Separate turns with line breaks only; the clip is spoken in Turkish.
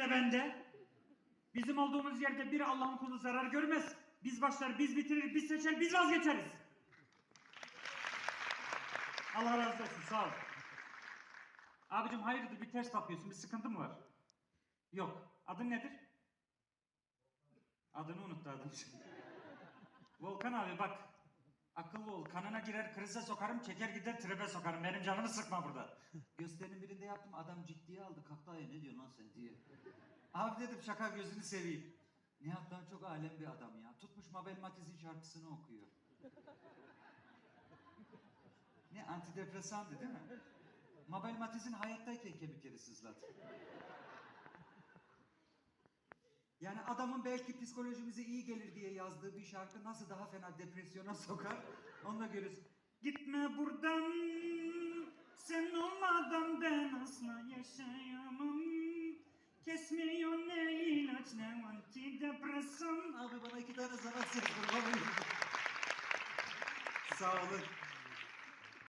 de bende. Bizim olduğumuz yerde bir Allah'ın kulu zarar görmez. Biz başlar, biz bitirir, biz seçer, biz vazgeçeriz. Allah razı olsun, sağ ol. Abicim hayırdır, bir ters tapıyorsun, bir sıkıntı mı var? Yok. Adın nedir? Adını unuttu adam. Volkan abi bak. Akıllı ol. Kanına girer krize sokarım, çeker gider tribe sokarım. Benim canımı sıkma burada. Gösterinin birinde yaptım, adam ciddiye aldı. Kalktı ayağa, ne diyorsun lan sen diye. Abi dedim şaka, gözünü seveyim. Nihat'tan çok alem bir adam ya. Tutmuş Mabel Matiz'in şarkısını okuyor. Ne antidepresandı değil mi? Mabel Matiz'in hayattayken kemikleri sızladı. Yani adamın belki psikolojimize iyi gelir diye yazdığı bir şarkı nasıl daha fena depresyona sokar, onu da görürüz. Gitme buradan, sen olmadan ben asla yaşayamam. Kesmiyor ne ilaç ne antidepresan. Abi bana 2 tane sanat sesi kurban. Sağ olun.